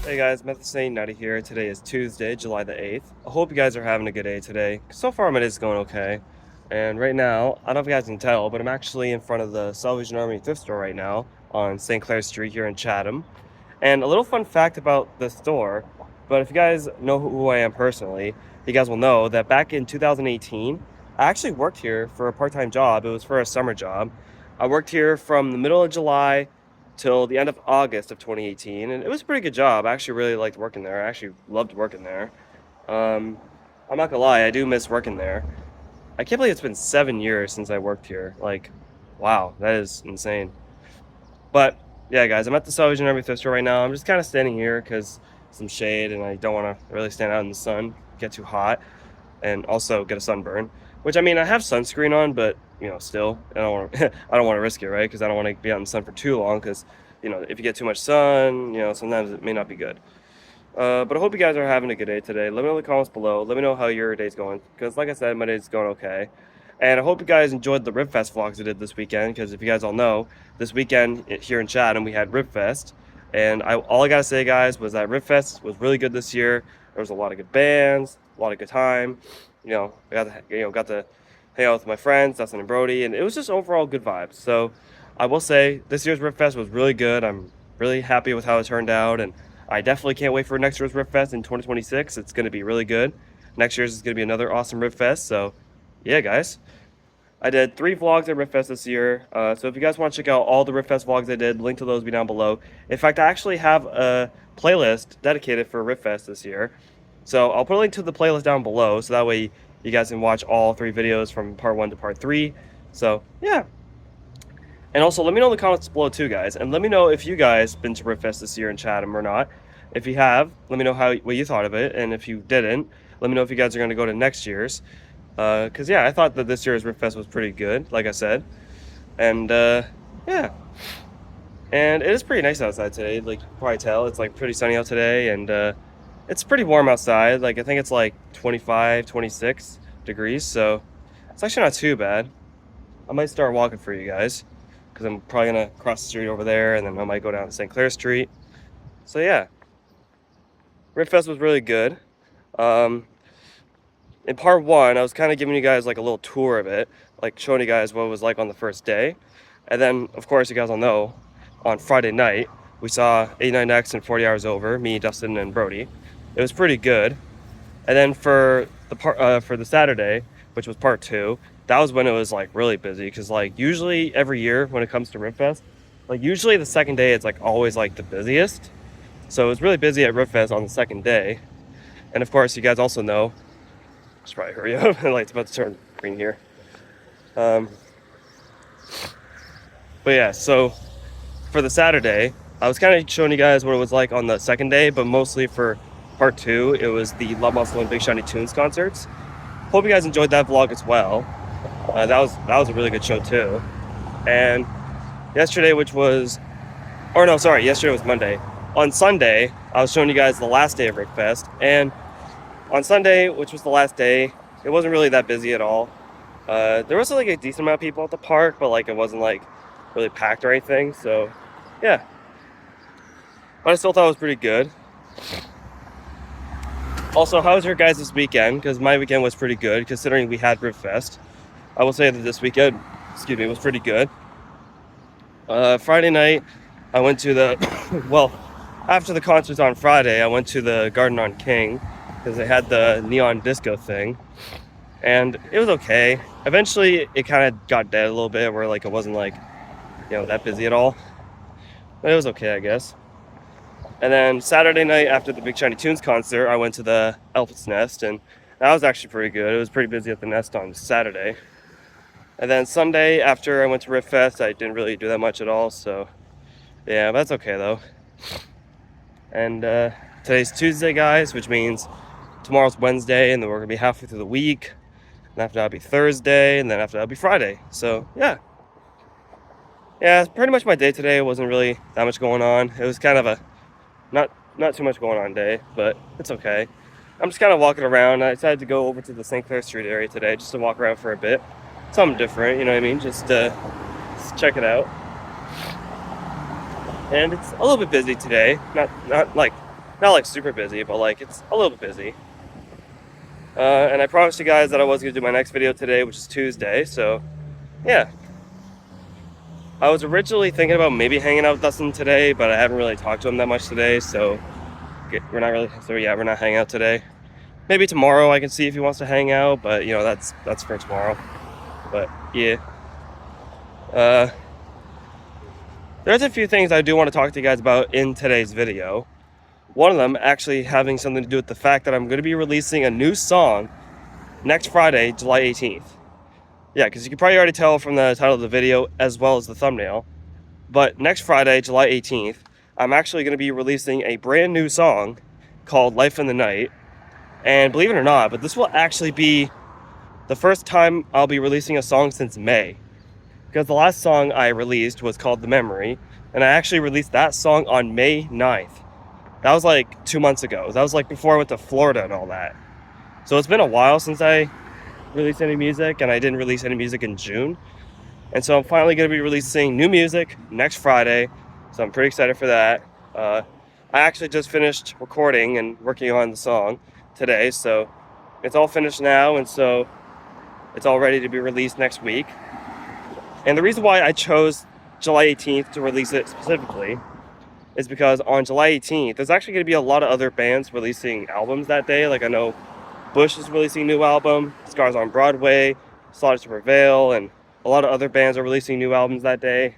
Hey guys, Methane90 here. Today is Tuesday, July the 8th. I hope you guys are having a good day today. So far, my day's going okay. And right now, I don't know if you guys can tell, but I'm actually in front of the Salvation Army thrift store right now on St Clair Street here in Chatham. And a little fun fact about the store, but if you guys know who I am personally, you guys will know that back in 2018, I actually worked here for a part-time job. It was for a summer job. I worked here from the middle of July till the end of August of 2018, and it was a pretty good job. I actually really liked working there. I actually loved working there. Um, I'm not gonna lie, I do miss working there. I can't believe it's been 7 years since I worked here. Like, wow, that is insane. But yeah, guys, I'm at the Salvation Army thrift store right now. I'm just kind of standing here because some shade, and I don't want to really stand out in the sun, get too hot, and also get a sunburn. Which, I mean, I have sunscreen on, but still, I don't want to. I don't want to risk it, right? Because I don't want to be out in the sun for too long. Because if you get too much sun, sometimes it may not be good. But I hope you guys are having a good day today. Let me know in the comments below. Let me know how your day's going. Because, like I said, my day's going okay. And I hope you guys enjoyed the Ribfest vlogs I did this weekend. Because if you guys all know, this weekend here in Chatham we had Ribfest, and all I gotta say, guys, was that Ribfest was really good this year. There was a lot of good bands, a lot of good time. I got to hang out with my friends, Dustin and Brody, and it was just overall good vibes. So I will say this year's Ribfest was really good. I'm really happy with how it turned out, and I definitely can't wait for next year's Ribfest in 2026. It's going to be really good. Next year's is going to be another awesome Ribfest. So yeah, guys. I did 3 vlogs at Ribfest this year, so if you guys want to check out all the Ribfest vlogs I did, link to those will be down below. In fact, I actually have a playlist dedicated for Ribfest this year, so I'll put a link to the playlist down below, so that way you guys can watch all 3 videos from part 1 to part 3. So yeah, and also let me know in the comments below too, guys, and let me know if you guys been to Ribfest this year in Chatham or not. If you have, let me know what you thought of it, and if you didn't, let me know if you guys are going to go to next year's. Because yeah, I thought that this year's Ribfest was pretty good, like I said, and yeah, and it is pretty nice outside today. Like you can probably tell, it's like pretty sunny out today, and it's pretty warm outside. Like I think it's like 25, 26 degrees, so it's actually not too bad. I might start walking for you guys, because I'm probably gonna cross the street over there, and then I might go down to St Clair Street. So yeah, Ribfest was really good. In part 1, I was kind of giving you guys like a little tour of it, like showing you guys what it was like on the first day. And then, of course, you guys all know, on Friday night, we saw 89X and 40 Hours Over, me, Dustin, and Brody. It was pretty good. And then for the Saturday, which was part 2, that was when it was like really busy, because like usually every year when it comes to Ribfest, like usually the second day it's like always like the busiest. So it was really busy at Ribfest on the second day. And of course, you guys also know, just probably hurry up. The light's about to turn green here. But yeah, so for the Saturday, I was kind of showing you guys what it was like on the second day, but mostly for part 2, it was the Love Muscle and Big Shiny Tunes concerts. Hope you guys enjoyed that vlog as well. That was a really good show too. And yesterday, yesterday was Monday. On Sunday, I was showing you guys the last day of Ribfest, and on Sunday, which was the last day, it wasn't really that busy at all. There was like a decent amount of people at the park, but like it wasn't like really packed or anything. So yeah, but I still thought it was pretty good. Also, how was your guys' weekend? Because my weekend was pretty good, considering we had Ribfest. I will say that this weekend, was pretty good. Friday night, I went to the well, after the concerts on Friday, I went to the Garden on King, because they had the neon disco thing, and it was okay. Eventually it kind of got dead a little bit, where like it wasn't like that busy at all, but it was okay, I guess. And then Saturday night, after the Big Shiny Tunes concert, I went to the Elf's Nest, and that was actually pretty good. It was pretty busy at the Nest on Saturday. And then Sunday, after I went to Ribfest, I didn't really do that much at all, so yeah, that's okay though. And today's Tuesday, guys, which means tomorrow's Wednesday, and then we're gonna be halfway through the week, and after that'll be Thursday, and then after that'll be Friday. So yeah, pretty much my day today. It wasn't really that much going on. It was kind of a not too much going on day, but it's okay. I'm just kind of walking around. I decided to go over to the St Clair Street area today just to walk around for a bit, something different, you know what I mean, just check it out. And it's a little bit busy today, not like Not like super busy, but like it's a little bit busy. And I promised you guys that I was going to do my next video today, which is Tuesday. So yeah, I was originally thinking about maybe hanging out with Dustin today, but I haven't really talked to him that much today. So we're not hanging out today. Maybe tomorrow I can see if he wants to hang out, but you know, that's for tomorrow. But yeah, there's a few things I do want to talk to you guys about in today's video. One of them actually having something to do with the fact that I'm going to be releasing a new song next Friday, July 18th. Yeah, because you can probably already tell from the title of the video as well as the thumbnail. But next Friday, July 18th, I'm actually going to be releasing a brand new song called Life in the Night. And believe it or not, but this will actually be the first time I'll be releasing a song since May. Because the last song I released was called The Memory, and I actually released that song on May 9th. That was like 2 months ago. That was like before I went to Florida and all that. So it's been a while since I released any music, and I didn't release any music in June. And so I'm finally going to be releasing new music next Friday, so I'm pretty excited for that. I actually just finished recording and working on the song today, so it's all finished now, and so it's all ready to be released next week. And the reason why I chose July 18th to release it specifically is because on July 18th, there's actually going to be a lot of other bands releasing albums that day. Like I know Bush is releasing a new album, Scars on Broadway, Slaughter to Prevail, and a lot of other bands are releasing new albums that day.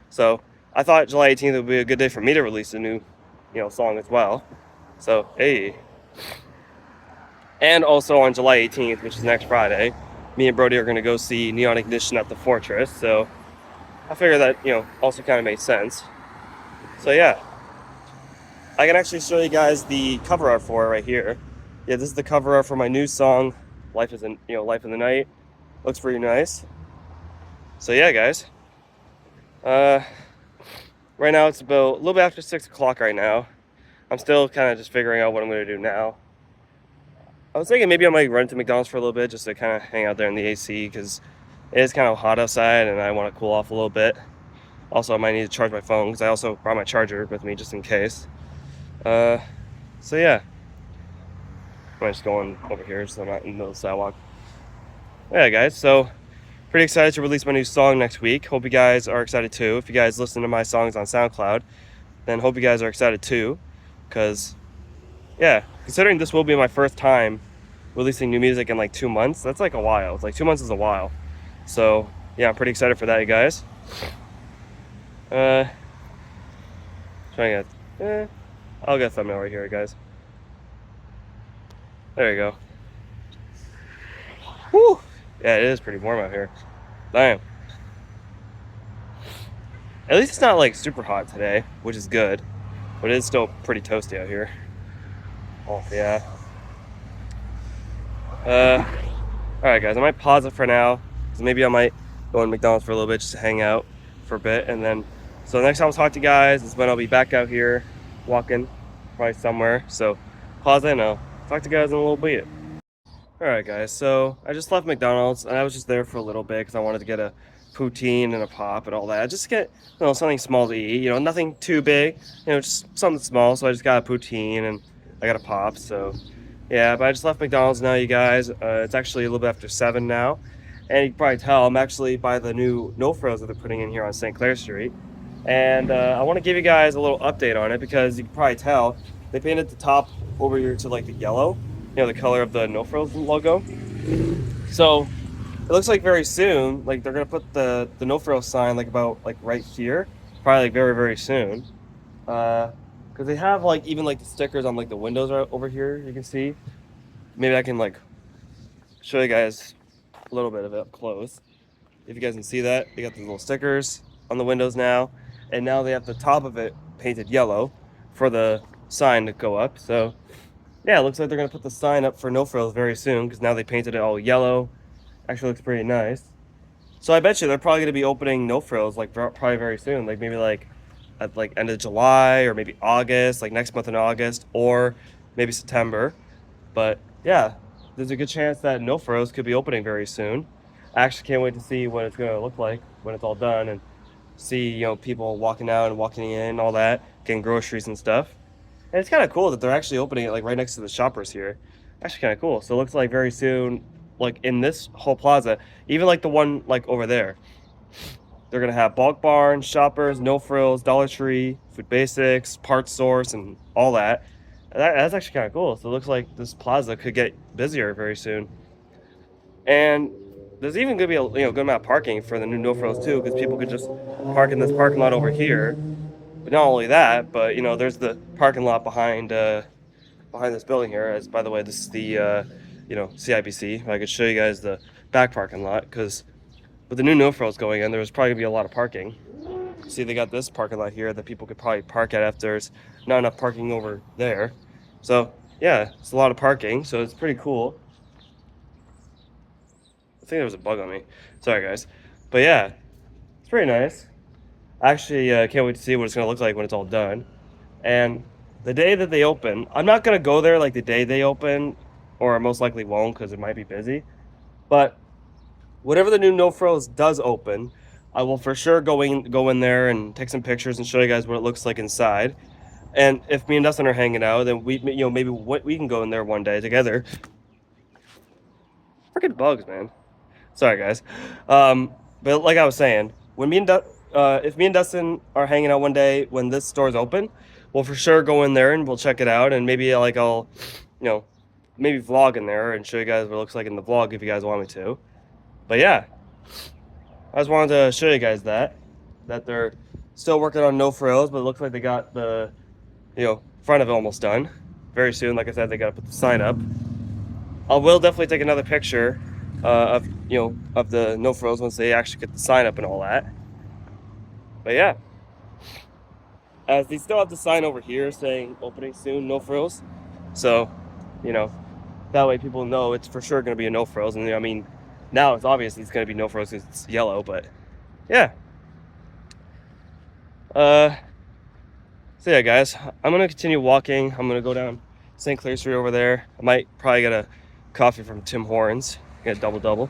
So I thought July 18th would be a good day for me to release a new, song as well. So hey. And also on July 18th, which is next Friday, me and Brody are going to go see Neon Ignition at the Fortress. So I figured that, also kind of made sense. So yeah, I can actually show you guys the cover art for it right here. Yeah, this is the cover art for my new song, Life in the Night. Looks pretty nice. So yeah, guys. Right now it's about a little bit after 6 o'clock right now. I'm still kind of just figuring out what I'm going to do now. I was thinking maybe I might run to McDonald's for a little bit just to kind of hang out there in the AC because it is kind of hot outside and I want to cool off a little bit. Also, I might need to charge my phone because I also brought my charger with me just in case. So yeah. I'm just going over here so I'm not in the middle of the sidewalk. Yeah, guys, so pretty excited to release my new song next week. Hope you guys are excited too. If you guys listen to my songs on SoundCloud, then hope you guys are excited too. Because, yeah, considering this will be my first time releasing new music in like 2 months, that's like a while. It's like 2 months is a while. So, yeah, I'm pretty excited for that, you guys. I'll get a thumbnail right here, guys. There you go. Whew! Yeah, it is pretty warm out here. Damn. At least it's not like super hot today, which is good. But it is still pretty toasty out here. Oh, yeah. Alright, guys, I might pause it for now. Because maybe I might go to McDonald's for a little bit just to hang out for a bit. And then, so the next time I'll talk to you guys is when I'll be back out here walking, probably somewhere. So, pause it and I'll talk to you guys in a little bit. Alright, guys, so I just left McDonald's and I was just there for a little bit because I wanted to get a poutine and a pop and all that. Just get, something small to eat, nothing too big, just something small. So I just got a poutine and I got a pop. So yeah, but I just left McDonald's now, you guys. It's actually a little bit after 7 now. And you can probably tell I'm actually by the new No Frills that they're putting in here on St Clair Street. And I want to give you guys a little update on it because you can probably tell they painted the top over here to like the yellow, the color of the No Frills logo. So it looks like very soon, like they're gonna put the No Frills sign like about like right here, probably like very very soon. Because they have like even like the stickers on like the windows right over here. You can see. Maybe I can like show you guys a little bit of it up close. If you guys can see that, they got these little stickers on the windows now, and now they have the top of it painted yellow for the sign to go up. So yeah, it looks like they're gonna put the sign up for No Frills very soon because now they painted it all yellow. Actually looks pretty nice. So I bet you they're probably gonna be opening No Frills like probably very soon, like maybe like at like end of July or maybe August, like next month in August or maybe September. But yeah, there's a good chance that No Frills could be opening very soon. I actually can't wait to see what it's gonna look like when it's all done and see people walking out and walking in, all that, getting groceries and stuff. And it's kind of cool that they're actually opening it like right next to the Shoppers here. Actually kind of cool. So it looks like very soon, like in this whole plaza, even like the one like over there, they're gonna have Bulk Barn, Shoppers, No Frills, Dollar Tree, Food Basics, Parts Source, and all that. That's actually kind of cool. So it looks like this plaza could get busier very soon. And there's even gonna be a good amount of parking for the new No Frills too, because people could just park in this parking lot over here. But not only that, but there's the parking lot behind this building here. As by the way, this is the CIBC. I could show you guys the back parking lot, because with the new No Frills going in, there's probably gonna be a lot of parking. See, they got this parking lot here that people could probably park at if there's not enough parking over there. So yeah, it's a lot of parking, so it's pretty cool. I think there was a bug on me. Sorry, guys. But yeah, it's pretty nice. Actually, can't wait to see what it's going to look like when it's all done. And the day that they open, I'm not going to go there like the day they open, or I most likely won't because it might be busy. But whatever the new No Frills does open, I will for sure go in there and take some pictures and show you guys what it looks like inside. And if me and Dustin are hanging out, then maybe we can go in there one day together. Freaking bugs, man. Sorry, guys. But like I was saying, when if me and Dustin are hanging out one day when this store's open, we'll for sure go in there and we'll check it out. And maybe I'll, maybe vlog in there and show you guys what it looks like in the vlog if you guys want me to. But yeah, I just wanted to show you guys that they're still working on No Frills, but it looks like they got the, front of it almost done. Very soon, like I said, they got to put the sign up. I will definitely take another picture of the No Frills once they actually get the sign up and all that. But yeah, as they still have the sign over here saying opening soon, No Frills. So, that way people know it's for sure going to be a No Frills. And I mean, now it's obvious it's going to be No Frills because it's yellow. But yeah. So yeah, guys, I'm going to continue walking. I'm going to go down St Clair Street over there. I might probably get a coffee from Tim Hortons. Get a double.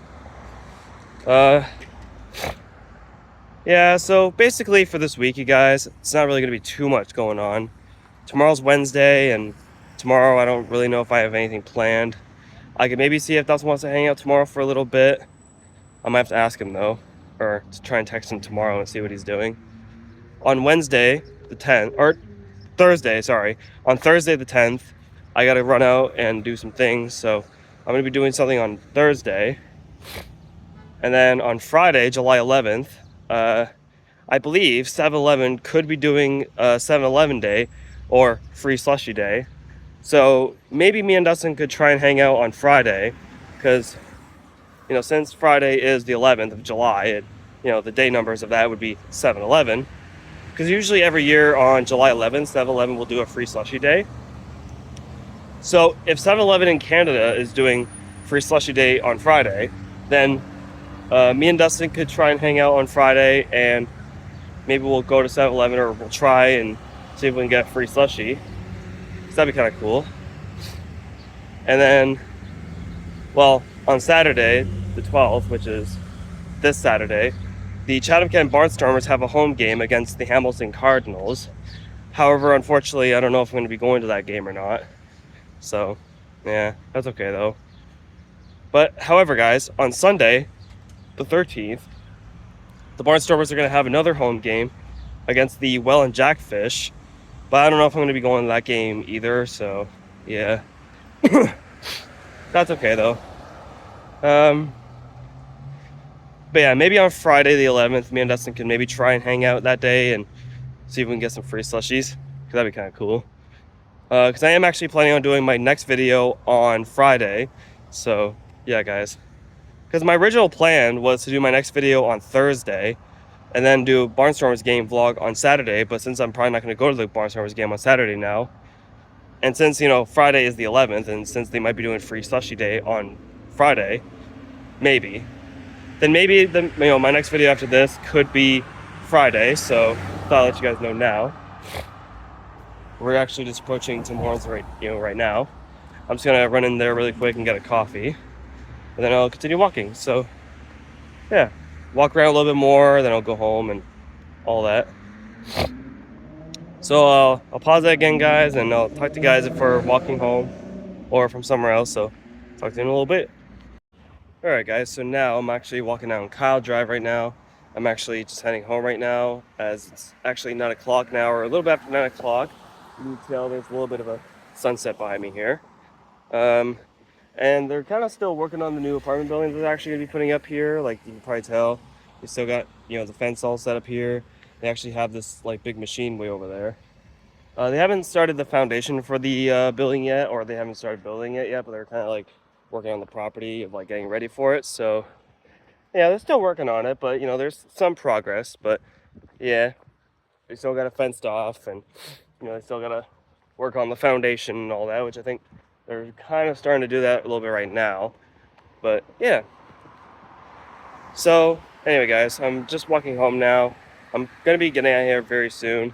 Yeah, so basically for this week, you guys, it's not really going to be too much going on. Tomorrow's Wednesday, and tomorrow I don't really know if I have anything planned. I could maybe see if Dustin wants to hang out tomorrow for a little bit. I might have to ask him, though, or to try and text him tomorrow and see what he's doing. On Wednesday, the 10th, or Thursday, sorry. On Thursday, the 10th, I got to run out and do some things, so I'm going to be doing something on Thursday. And then on Friday, July 11th, I believe 7-Eleven could be doing a 7-Eleven day or free slushy day. So maybe me and Dustin could try and hang out on Friday because, since Friday is the 11th of July, the day numbers of that would be 7-Eleven. Because usually every year on July 11th, 7-Eleven will do a free slushy day. So if 7-Eleven in Canada is doing free slushy day on Friday, then me and Dustin could try and hang out on Friday, and maybe we'll go to 7-Eleven or we'll try and see if we can get a free slushy. So that'd be kind of cool. And then, on Saturday, the 12th, which is this Saturday, the Chatham-Kent Barnstormers have a home game against the Hamilton Cardinals. However, unfortunately, I don't know if I'm going to be going to that game or not. So, yeah, that's okay though. But, however, guys, on Sunday, the 13th, the Barnstormers are going to have another home game against the Well and Jackfish. But I don't know if I'm going to be going to that game either, so yeah. That's okay though. But yeah, maybe on Friday the 11th, me and Dustin can maybe try and hang out that day and see if we can get some free slushies, because that'd be kind of cool. Because I am actually planning on doing my next video on Friday. So yeah, guys. Because my original plan was to do my next video on Thursday and then do Barnstormers game vlog on Saturday. But since I'm probably not going to go to the Barnstormers game on Saturday now, and since, Friday is the 11th, and since they might be doing free slushy day on Friday, then maybe my next video after this could be Friday. So thought I'd let you guys know now. We're actually just approaching Tim Hortons right now. I'm just gonna run in there really quick and get a coffee, and then I'll continue walking. So yeah, walk around a little bit more, then I'll go home and all that. So I'll pause that again, guys, and I'll talk to you guys if we're walking home or from somewhere else. So talk to you in a little bit. All right, guys. So now I'm actually walking down Kyle Drive right now. I'm actually just heading home right now, as it's actually 9 o'clock now, or a little bit after 9 o'clock. You can tell there's a little bit of a sunset behind me here. And they're kind of still working on the new apartment buildings they're actually going to be putting up here. Like you can probably tell, they still got, the fence all set up here. They actually have this like big machine way over there. They haven't started the foundation for the building yet, or they haven't started building it yet, but they're kind of like working on the property of like getting ready for it. So yeah, they're still working on it, but there's some progress. But yeah, they still got it fenced off, and they still got to work on the foundation and all that, which I think they're kind of starting to do that a little bit right now. But yeah. So anyway, guys, I'm just walking home now. I'm gonna be getting out of here very soon.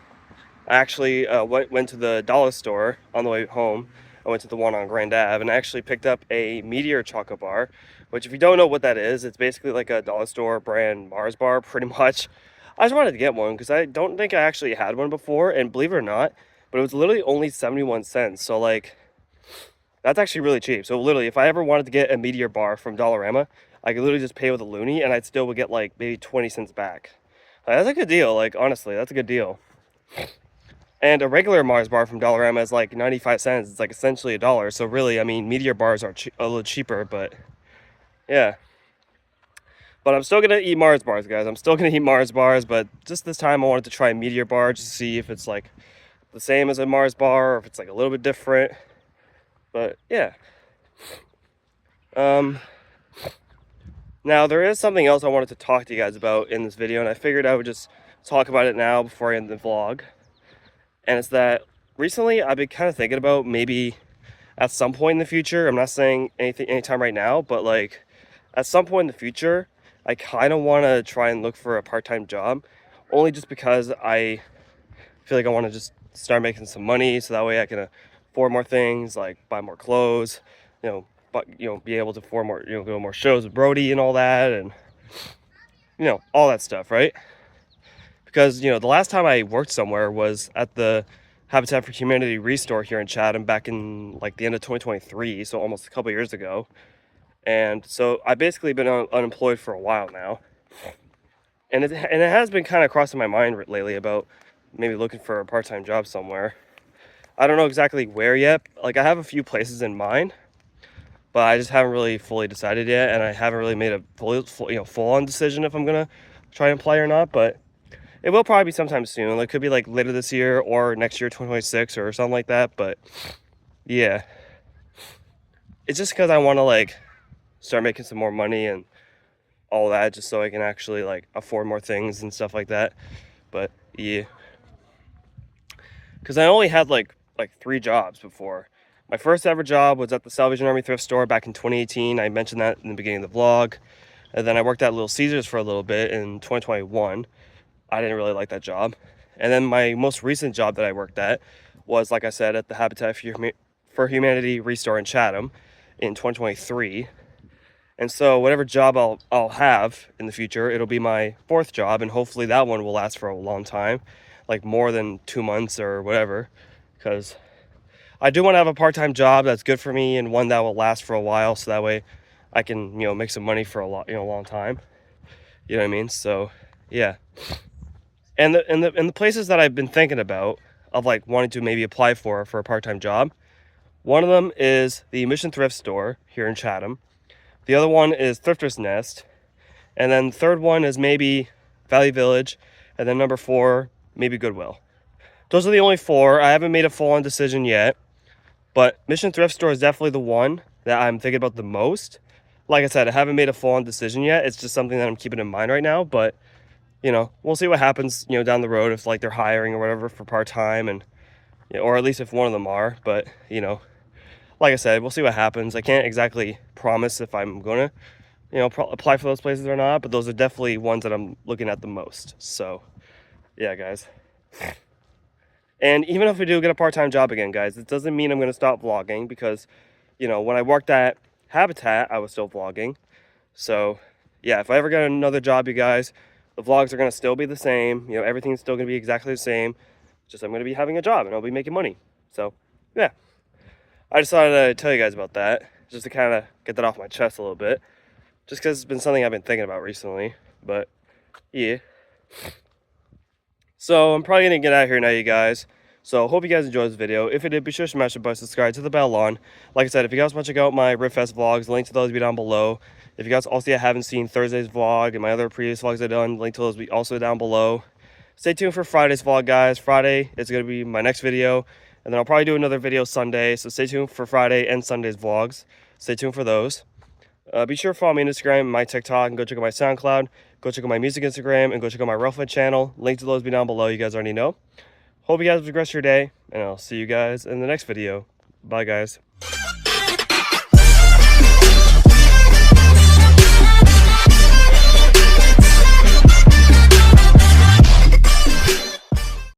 I actually went to the dollar store on the way home. I went to the one on Grand Ave, and I actually picked up a Meteor chocolate bar, which, if you don't know what that is, it's basically like a dollar store brand Mars bar, pretty much. I just wanted to get one because I don't think I actually had one before, and believe it or not, but it was literally only 71 cents. So like, that's actually really cheap. So literally, if I ever wanted to get a Meteor bar from Dollarama, I could literally just pay with a loonie, and I'd still would get like maybe 20 cents back. That's a good deal. Like, honestly, that's a good deal. And a regular Mars bar from Dollarama is like 95 cents. It's like essentially $1. So really, I mean, Meteor bars are a little cheaper, but yeah. But I'm still gonna eat Mars bars, guys. I'm still gonna eat Mars bars, but just this time I wanted to try a Meteor bar just to see if it's like the same as a Mars bar, or if it's like a little bit different. But yeah. Now there is something else I wanted to talk to you guys about in this video, and I figured I would just talk about it now before I end the vlog. And it's that recently I've been kind of thinking about maybe at some point in the future, I'm not saying anytime right now, but like at some point in the future, I kind of want to try and look for a part-time job, only just because I feel like I want to just start making some money, so that way I can afford more things, like buy more clothes, but be able to afford more, go to more shows with Brody and all that, and all that stuff, right? Because the last time I worked somewhere was at the Habitat for Humanity Restore here in Chatham back in like the end of 2023, so almost a couple years ago. And so I've basically been unemployed for a while now, and it has been kind of crossing my mind lately about maybe looking for a part-time job somewhere. I don't know exactly where yet. Like, I have a few places in mind, but I just haven't really fully decided yet, and I haven't really made a full-on decision if I'm gonna try and apply or not. But it will probably be sometime soon. It could be like later this year or next year, 2026 or something like that. But yeah, it's just because I want to like start making some more money and all that, just so I can actually like afford more things and stuff like that. But yeah, because I only had like 3 jobs before. My first ever job was at the Salvation Army thrift store back in 2018. I mentioned that in the beginning of the vlog. And then I worked at Little Caesars for a little bit in 2021. I didn't really like that job. And then my most recent job that I worked at was, like I said, at the Habitat for Humanity Restore in Chatham in 2023. And so whatever job I'll have in the future, it'll be my 4th job, and hopefully that one will last for a long time, like more than 2 months or whatever, because I do want to have a part-time job that's good for me and one that will last for a while, so that way I can make some money for a long time. You know what I mean? So yeah. And the places that I've been thinking about of like wanting to maybe apply for a part-time job, one of them is the Mission Thrift Store here in Chatham. The other one is Thrifter's Nest. And then the third one is maybe Valley Village. And then number 4, maybe Goodwill. Those are the only 4. I haven't made a full-on decision yet. But Mission Thrift Store is definitely the one that I'm thinking about the most. Like I said, I haven't made a full-on decision yet. It's just something that I'm keeping in mind right now. But we'll see what happens, down the road, if like they're hiring or whatever for part-time, and or at least if one of them are. But like I said, we'll see what happens. I can't exactly promise if I'm gonna apply for those places or not, but those are definitely ones that I'm looking at the most. So yeah, guys. And even if I do get a part-time job again, guys, it doesn't mean I'm gonna stop vlogging, because when I worked at Habitat, I was still vlogging. So yeah, if I ever get another job, you guys, the vlogs are going to still be the same. Everything's still going to be exactly the same. Just I'm going to be having a job and I'll be making money. So, yeah. I just thought I'd tell you guys about that, just to kind of get that off my chest a little bit. Just because it's been something I've been thinking about recently. But, yeah. So, I'm probably going to get out of here now, you guys. So, hope you guys enjoyed this video. If you did, be sure to smash the button, subscribe to the bell on. Like I said, if you guys want to check out my Ribfest vlogs, link to those will be down below. If you guys also haven't seen Thursday's vlog and my other previous vlogs I've done, link to those will be also down below. Stay tuned for Friday's vlog, guys. Friday is going to be my next video. And then I'll probably do another video Sunday. So stay tuned for Friday and Sunday's vlogs. Stay tuned for those. Be sure to follow me on Instagram, my TikTok, and go check out my SoundCloud. Go check out my music Instagram, and go check out my Ribfest channel. Link to those will be down below. You guys already know. Hope you guys have a great rest of your day, and I'll see you guys in the next video. Bye, guys.